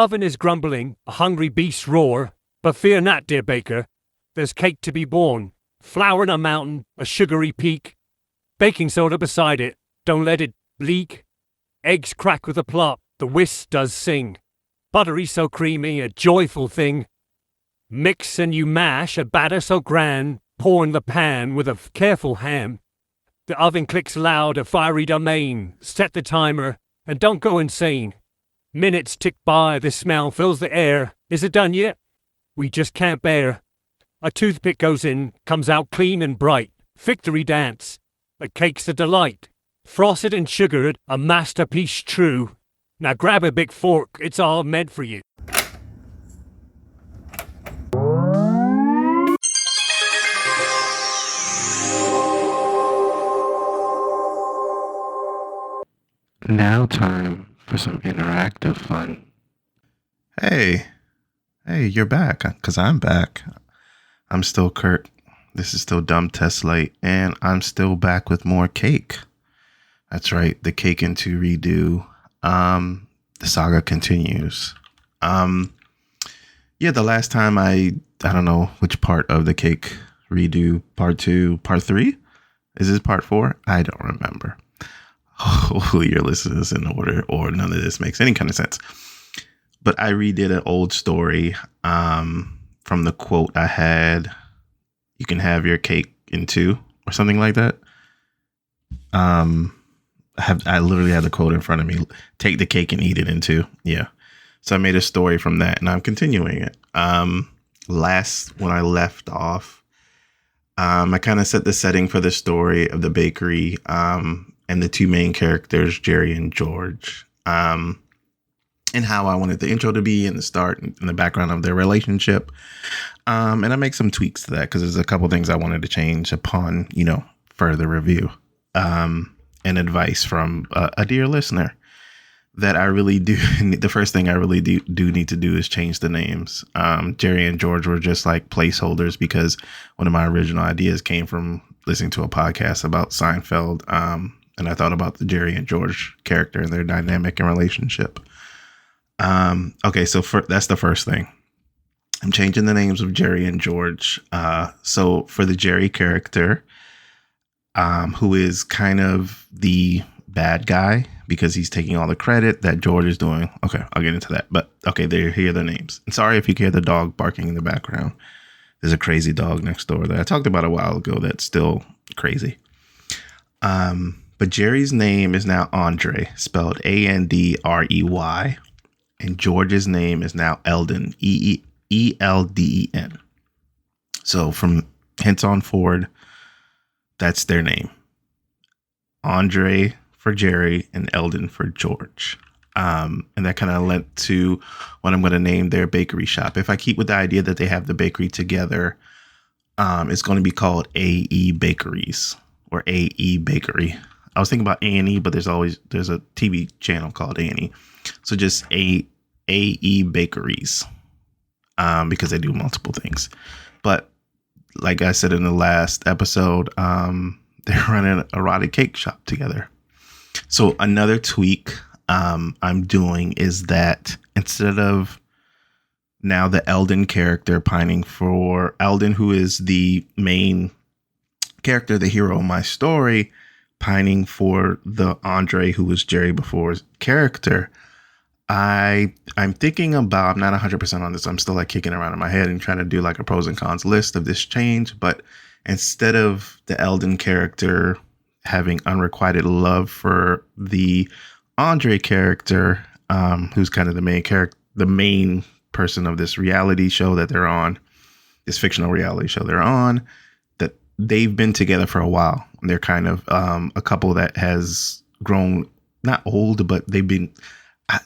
oven is grumbling, a hungry beast roar. But fear not, dear baker. There's cake to be born. Flour in a mountain, a sugary peak. Baking soda beside it, don't let it leak. Eggs crack with a plop, the whisk does sing. Buttery so creamy, a joyful thing. Mix and you mash, a batter so grand. Pour in the pan with a careful hand. The oven clicks loud, a fiery domain. Set the timer, and don't go insane. Minutes tick by, the smell fills the air. Is it done yet? We just can't bear. A toothpick goes in, comes out clean and bright. Victory dance. The cake's a delight. Frosted and sugared, a masterpiece true. Now grab a big fork, it's all meant for you. Now time for some interactive fun. Hey, you're back, because I'm back. I'm still Kurt. This is still Dumb Test Light, and I'm still back with more cake. That's right, the Cake into redo. The saga continues. Yeah, the last time I don't know which part of the cake redo, part 2, part 3? Is this part 4? I don't remember. Hopefully you're listening to this in order or none of this makes any kind of sense. But I redid an old story from the quote I had, you can have your cake in 2 or something like that. I literally had the quote in front of me, take the cake and eat it in 2. Yeah. So I made a story from that and I'm continuing it. When I left off, I kind of set the setting for the story of the bakery and the 2 main characters, Jerry and George, and how I wanted the intro to be in the start and the background of their relationship. And I make some tweaks to that because there's a couple things I wanted to change upon, further review and advice from a dear listener that I really do. The first thing I really do need to do is change the names. Jerry and George were just like placeholders because one of my original ideas came from listening to a podcast about Seinfeld. And I thought about the Jerry and George character and their dynamic and relationship. Okay, so that's the first thing. I'm changing the names of Jerry and George. So for the Jerry character, who is kind of the bad guy because he's taking all the credit that George is doing. Okay, I'll get into that. But okay, here are the names. And sorry if you hear the dog barking in the background. There's a crazy dog next door that I talked about a while ago that's still crazy. But Jerry's name is now Andre, spelled Andrey, and George's name is now Eldon, Elden. So from hence on forward, that's their name. Andre for Jerry and Eldon for George. And that kind of led to what I'm going to name their bakery shop. If I keep with the idea that they have the bakery together, it's going to be called AE Bakeries or AE Bakery. I was thinking about A&E, but there's a TV channel called A&E. So just AE Bakeries, because they do multiple things. But like I said in the last episode, they're running an erotic cake shop together. So another tweak I'm doing is that instead of now the Eldon character pining for Eldon, who is the main character, the hero of my story, pining for the Andre, who was Jerry before's character, I'm thinking about, I'm not 100% on this. I'm still like kicking around in my head and trying to do like a pros and cons list of this change. But instead of the Eldon character having unrequited love for the Andre character, who's kind of the main person of this reality show that they're on, this fictional reality show they're on, that they've been together for a while. They're kind of a couple that has grown, not old, but they've been,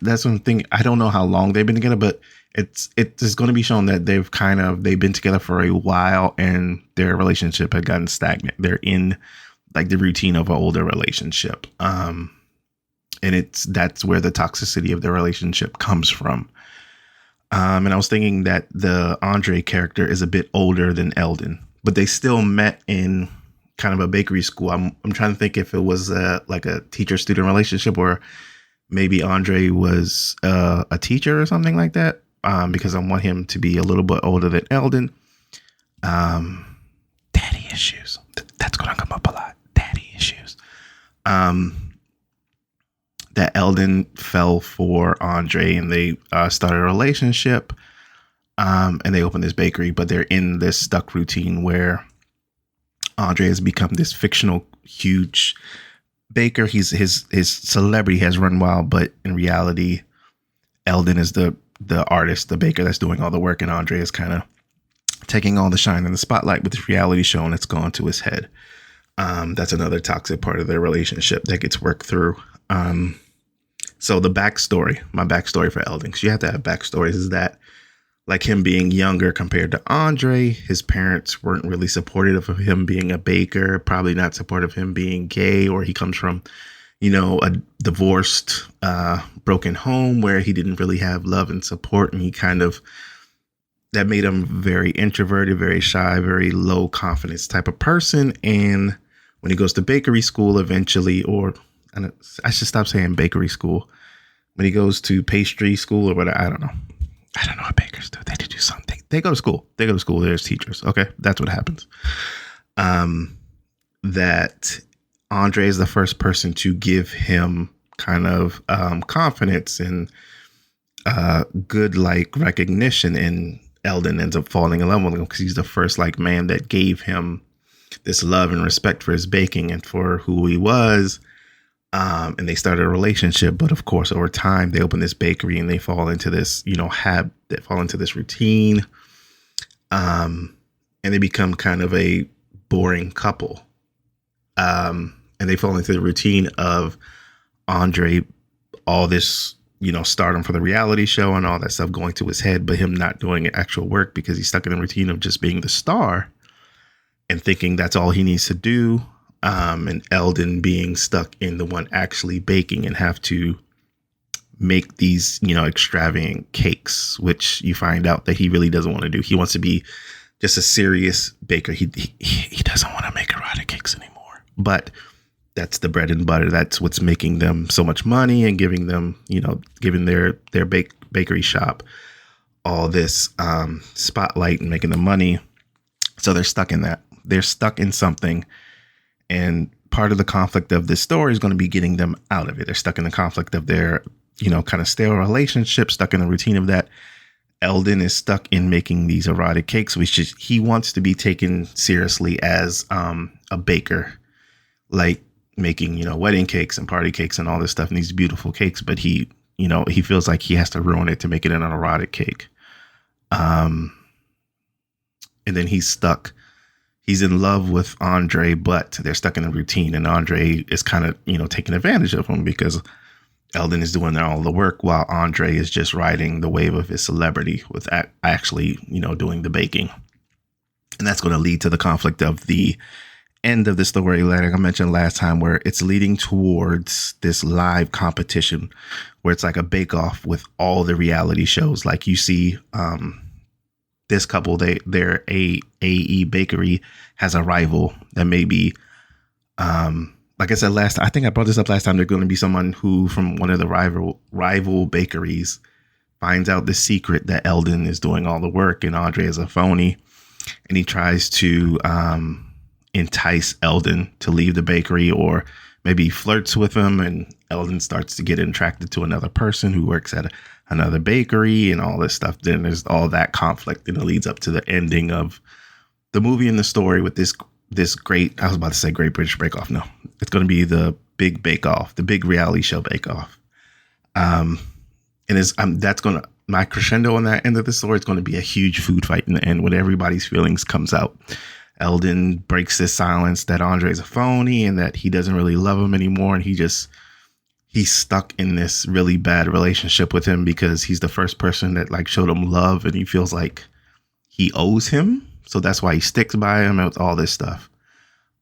that's one thing. I don't know how long they've been together, but it's going to be shown that they've been together for a while and their relationship had gotten stagnant. They're in like the routine of an older relationship. And that's where the toxicity of the relationship comes from. And I was thinking that the Andre character is a bit older than Eldon, but they still met in kind of a bakery school. I'm trying to think if it was like a teacher-student relationship or maybe Andre was a teacher or something like that. Because I want him to be a little bit older than Eldon. Daddy issues. That's going to come up a lot. Daddy issues. That Eldon fell for Andre and they started a relationship. And they opened this bakery, but they're in this stuck routine where Andre has become this fictional huge baker. His celebrity has run wild, but in reality, Eldon is the artist, the baker that's doing all the work, and Andre is kind of taking all the shine and the spotlight with this reality show, and it's gone to his head. That's another toxic part of their relationship that gets worked through. So the backstory, my backstory for Eldon, because you have to have backstories, is that like him being younger compared to Andre, his parents weren't really supportive of him being a baker, probably not supportive of him being gay, or he comes from, a divorced, broken home where he didn't really have love and support. And that made him very introverted, very shy, very low confidence type of person. And when he goes to bakery school eventually, I should stop saying bakery school. When he goes to pastry school or whatever, I don't know what bakers do. They do something. They go to school. There's teachers. Okay. That's what happens. That Andre is the first person to give him kind of confidence and good recognition, and Eldon ends up falling in love with him because he's the first man that gave him this love and respect for his baking and for who he was. And they started a relationship, but of course, over time, they open this bakery and they fall into this, they fall into this routine, and they become kind of a boring couple. And they fall into the routine of Andre, all this, stardom for the reality show and all that stuff going to his head, but him not doing actual work because he's stuck in the routine of just being the star and thinking that's all he needs to do. And Eldon being stuck in the one actually baking and have to make these, extravagant cakes, which you find out that he really doesn't want to do. He wants to be just a serious baker. He doesn't want to make erotic cakes anymore, but that's the bread and butter. That's what's making them so much money and giving them, giving their bakery shop all this spotlight and making them money. So they're stuck in that. They're stuck in something. And part of the conflict of this story is going to be getting them out of it. They're stuck in the conflict of their, kind of stale relationship, stuck in the routine of that. Eldon is stuck in making these erotic cakes, which is, he wants to be taken seriously as a baker, like making, wedding cakes and party cakes and all this stuff and these beautiful cakes. But he feels like he has to ruin it to make it an erotic cake. And then he's stuck. He's in love with Andre, but they're stuck in a routine, and Andre is kind of, taking advantage of him because Eldon is doing all the work while Andre is just riding the wave of his celebrity with actually, doing the baking. And that's going to lead to the conflict of the end of the story, like I mentioned last time, where it's leading towards this live competition where it's like a bake-off with all the reality shows. Like you see, this couple, their AE bakery has a rival that may be, like I said I think I brought this up last time. They're going to be someone who from one of the rival bakeries finds out the secret that Eldon is doing all the work and Andre is a phony, and he tries to entice Eldon to leave the bakery, or maybe flirts with him, and Eldon starts to get attracted to another person who works at another bakery and all this stuff. Then there's all that conflict, and it leads up to the ending of the movie and the story with this great, I was about to say Great British Bake Off. No, it's going to be the big Bake Off, the big reality show Bake Off. And that's going to, my crescendo on that end of the story is going to be a huge food fight in the end when everybody's feelings comes out. Eldon breaks this silence that Andre is a phony and that he doesn't really love him anymore. And he's stuck in this really bad relationship with him because he's the first person that showed him love, and he feels like he owes him. So that's why he sticks by him and all this stuff.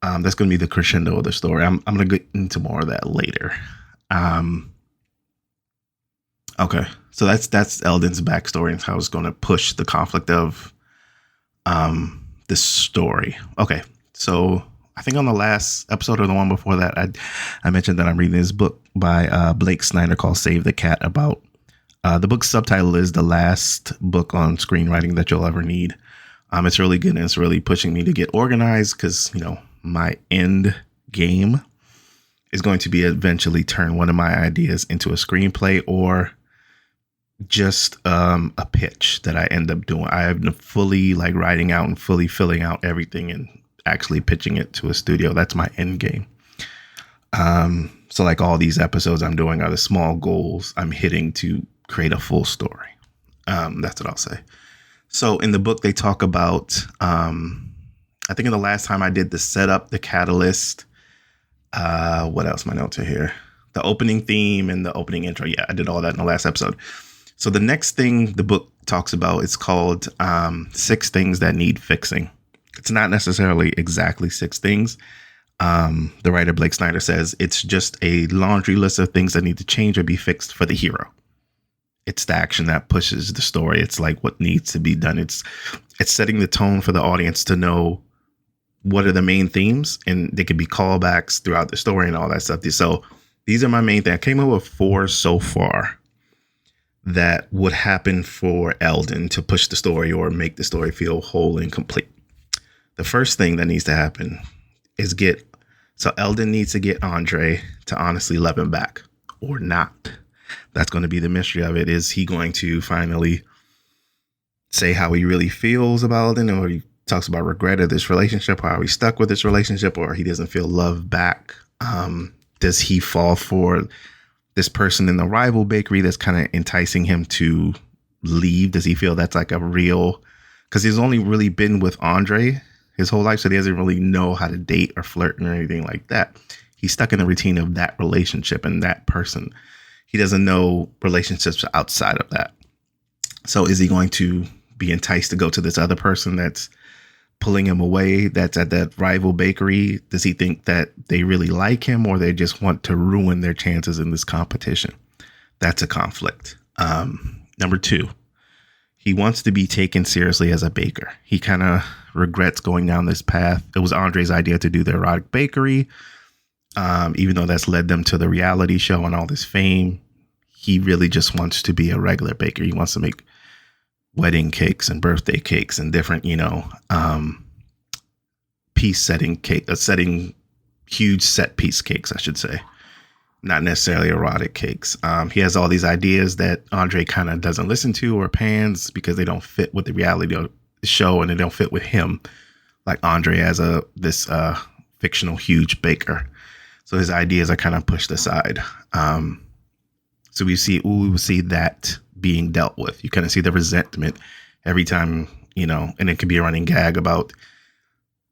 That's going to be the crescendo of the story. I'm going to get into more of that later. Okay. So that's Eldon's backstory and how it's going to push the conflict of this story. Okay. So I think on the last episode or the one before that, I mentioned that I'm reading this book by Blake Snyder called Save the Cat about the book's subtitle is The Last Book on Screenwriting That You'll Ever Need. It's really good, and it's really pushing me to get organized because, my end game is going to be eventually turn one of my ideas into a screenplay or just a pitch that I end up doing. I have been fully writing out and fully filling out everything and actually pitching it to a studio. That's my end game. So all these episodes I'm doing are the small goals I'm hitting to create a full story. That's what I'll say. So in the book, they talk about, I think in the last time I did the setup, the catalyst, what else? My notes are here. The opening theme and the opening intro. Yeah, I did all that in the last episode. So the next thing the book talks about is called 6 Things That Need Fixing. It's not necessarily exactly 6 things. The writer Blake Snyder says it's just a laundry list of things that need to change or be fixed for the hero. It's the action that pushes the story. It's what needs to be done. It's setting the tone for the audience to know what are the main themes, and they could be callbacks throughout the story and all that stuff. So these are my main things. I came up with 4 so far that would happen for Eldon to push the story or make the story feel whole and complete. The first thing that needs to happen is Eldon needs to get Andre to honestly love him back or not. That's going to be the mystery of it. Is he going to finally say how he really feels about Eldon, or he talks about regret of this relationship, or how he's stuck with this relationship, or he doesn't feel love back? Does he fall for this person in the rival bakery that's kind of enticing him to leave? Does he feel that's a real, because he's only really been with Andre his whole life, so he doesn't really know how to date or flirt or anything like that. He's stuck in the routine of that relationship and that person. He doesn't know relationships outside of that. So is he going to be enticed to go to this other person that's pulling him away, that's at that rival bakery? Does he think that they really like him, or they just want to ruin their chances in this competition? That's a conflict. Number 2, he wants to be taken seriously as a baker. He kind of regrets going down this path. It was Andre's idea to do the erotic bakery. Even though that's led them to the reality show and all this fame, he really just wants to be a regular baker. He wants to make wedding cakes and birthday cakes and different, piece setting cake, setting huge set piece cakes, I should say, not necessarily erotic cakes. He has all these ideas that Andre kind of doesn't listen to or pans because they don't fit with the reality of the show and they don't fit with him, like Andre as this fictional huge baker. So his ideas are kind of pushed aside. So we will see that being dealt with. You kind of see the resentment every time, and it could be a running gag about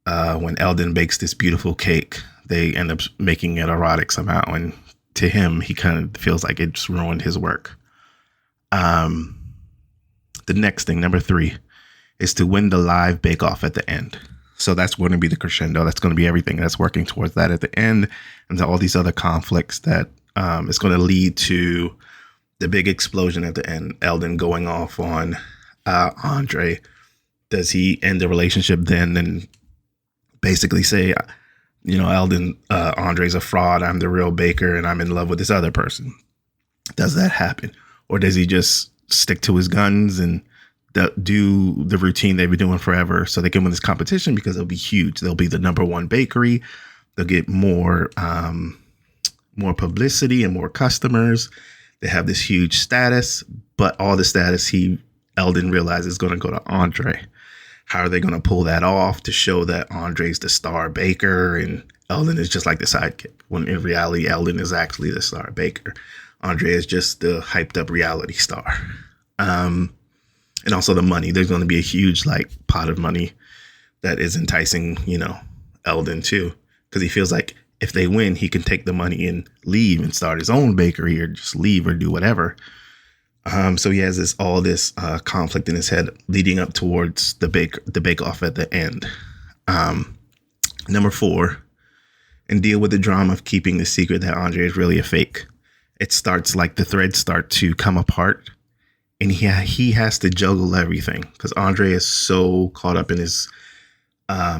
when Eldon bakes this beautiful cake, they end up making it erotic somehow. And to him, he kind of feels like it just ruined his work. The next thing, number 3, is to win the live bake-off at the end. So that's going to be the crescendo. That's going to be everything that's working towards that at the end, and to all these other conflicts that is going to lead to the big explosion at the end. Eldon going off on Andre. Does he end the relationship then and basically say, Eldon, Andre's a fraud, I'm the real baker, and I'm in love with this other person? Does that happen? Or does he just stick to his guns and do the routine they've been doing forever so they can win this competition because it'll be huge? They'll be the number 1 bakery. They'll get more publicity and more customers. They have this huge status, but all the status Eldon realizes is going to go to Andre. How are they going to pull that off to show that Andre's the star baker and Eldon is just like the sidekick, when in reality, Eldon is actually the star baker. Andre is just the hyped up reality star. And also the money. There's going to be a huge pot of money that is enticing, Eldon too, because he feels like if they win, he can take the money and leave and start his own bakery or just leave or do whatever. So he has all this conflict in his head leading up towards the bake-off at the end. Number 4, and deal with the drama of keeping the secret that Andre is really a fake. It starts the threads start to come apart, and he has to juggle everything because Andre is so caught up in his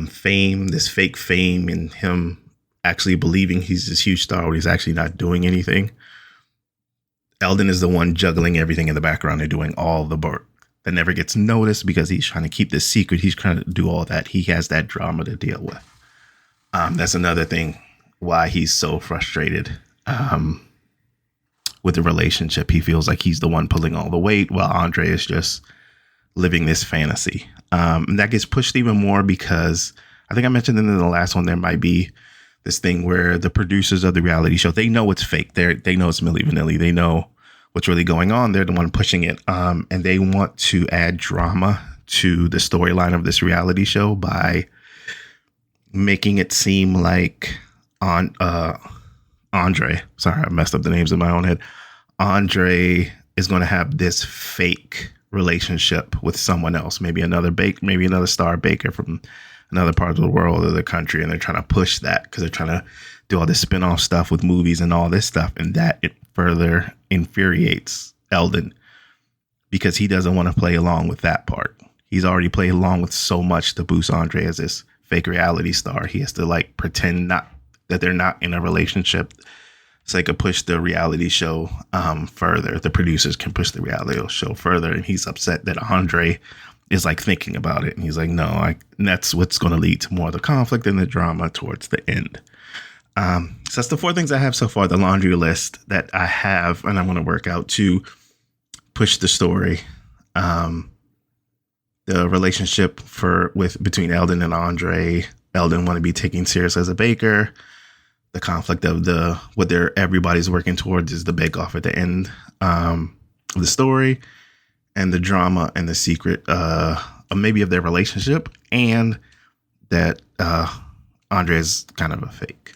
fame, this fake fame, and him actually believing he's this huge star when he's actually not doing anything. Eldon is the one juggling everything in the background and doing all the work that never gets noticed because he's trying to keep this secret. He's trying to do all that. He has that drama to deal with. That's another thing why he's so frustrated with the relationship. He feels like he's the one pulling all the weight while Andre is just living this fantasy. And that gets pushed even more because I think I mentioned in the last one, there might be this thing where the producers of the reality show, they know it's fake. They know it's Milli Vanilli. They know what's really going on. They're the one pushing it. And they want to add drama to the storyline of this reality show by making it seem like Andre, sorry, I messed up the names in my own head. Andre is going to have this fake relationship with someone else, maybe another star baker from another part of the world or the country. And they're trying to push that because they're trying to do all this spin-off stuff with movies and all this stuff. And that it further infuriates Eldon because he doesn't want to play along with that part. He's already played along with so much to boost Andre as this fake reality star. He has to like pretend not that they're not in a relationship so they could push the reality show further. The producers can push the reality show further. And he's upset that Andre is like thinking about it. And he's like, no, and that's what's going to lead to more of the conflict and the drama towards the end. So that's the 4 things I have so far, the laundry list that I have, and I'm going to work out to push the story. The relationship between Eldon and Andre. Eldon want to be taken serious as a baker. The conflict of everybody's working towards is the bake off at the end of the story, and the drama and the secret maybe of their relationship, and that Andre is kind of a fake.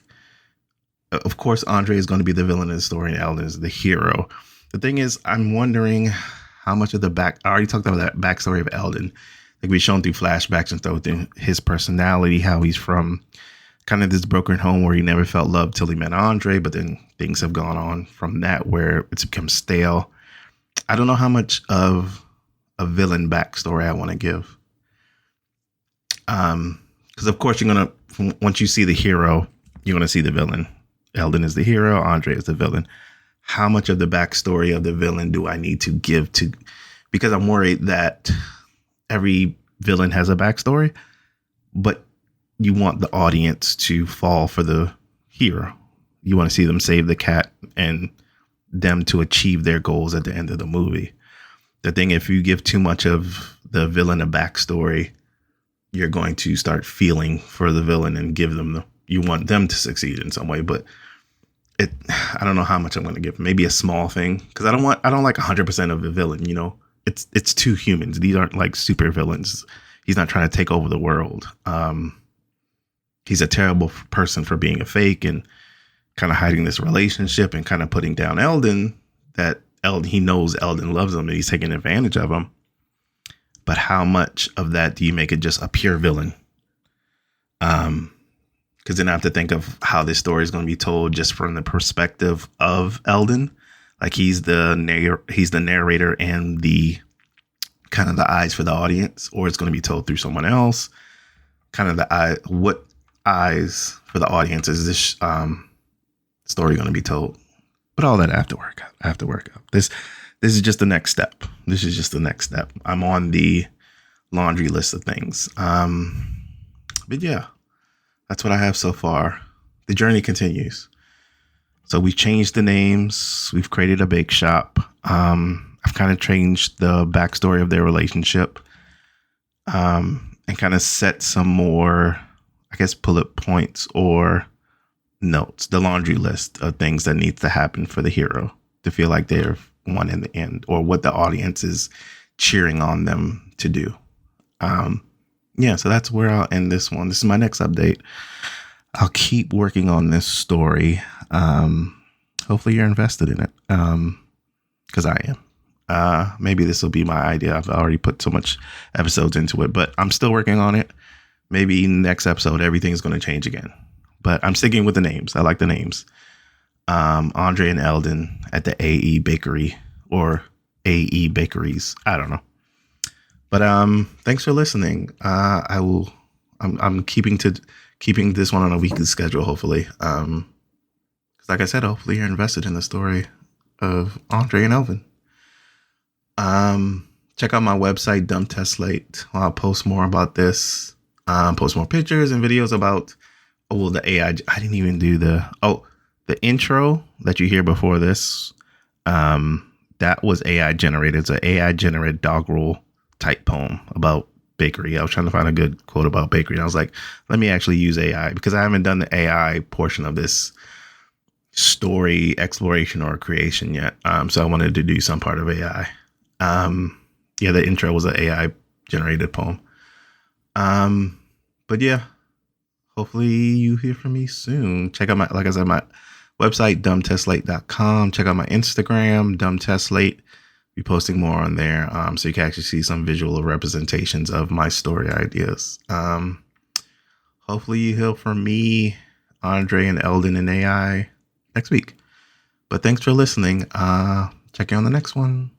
Of course, Andre is going to be the villain of the story and Eldon is the hero. The thing is, I'm wondering how much of I already talked about that backstory of Eldon. Like we've shown through flashbacks and through his personality, how he's from kind of this broken home where he never felt love till he met Andre, but then things have gone on from that where it's become stale. I don't know how much of a villain backstory I want to give. Because of course once you see the hero, you're going to see the villain. Eldon is the hero, Andre is the villain. How much of the backstory of the villain do I need to give to? Because I'm worried that every villain has a backstory, but you want the audience to fall for the hero. You want to see them save the cat and them to achieve their goals at the end of the movie. The thing, if you give too much of the villain a backstory, you're going to start feeling for the villain and give them you want them to succeed in some way. But I don't know how much I'm going to give. Maybe a small thing, because I don't like 100% of the villain. You know, it's 2 humans. These aren't like super villains. He's not trying to take over the world. He's a terrible person for being a fake and kind of hiding this relationship and kind of putting down Eldon. He knows Eldon loves him and he's taking advantage of him. But how much of that do you make it just a pure villain? Because then I have to think of how this story is going to be told just from the perspective of Eldon. Like he's the narrator and the kind of the eyes for the audience, or it's going to be told through someone else. Kind of what eyes for the audience is this story going to be told? But all that I have to work out. This is just the next step. I'm on the laundry list of things. But yeah, that's what I have so far. The journey continues. So we've changed the names. We've created a bake shop. I've kind of changed the backstory of their relationship, and kind of set some more, I guess, bullet points or notes, the laundry list of things that needs to happen for the hero to feel like they're won in the end, or what the audience is cheering on them to do. So that's where I'll end this one. This is my next update. I'll keep working on this story. Hopefully you're invested in it, because I am. Maybe this will be my idea. I've already put so much episodes into it, but I'm still working on it. Maybe next episode, everything's going to change again. But I'm sticking with the names. I like the names. Andre and Eldon at the AE Bakery, or AE Bakeries. I don't know. But thanks for listening. I'm keeping keeping this one on a weekly schedule, hopefully. 'Cause like I said, hopefully you're invested in the story of Andre and Elvin. Check out my website, Dumb Test Slate. I'll post more about this. Post more pictures and videos about the AI. I didn't even do the intro that you hear before this. That was AI generated. It's an AI generated doggerel type poem about bakery. I was trying to find a good quote about bakery, and I was like, let me actually use AI because I haven't done the AI portion of this story exploration or creation yet. So I wanted to do some part of AI. The intro was an AI generated poem. But yeah, hopefully you hear from me soon. Check out my website, dumbtestslate.com. Check out my Instagram, dumbtestslate. Be posting more on there. So you can actually see some visual representations of my story ideas. Hopefully you hear from me, Andre, and Eldon and AI next week. But thanks for listening. Check you on the next one.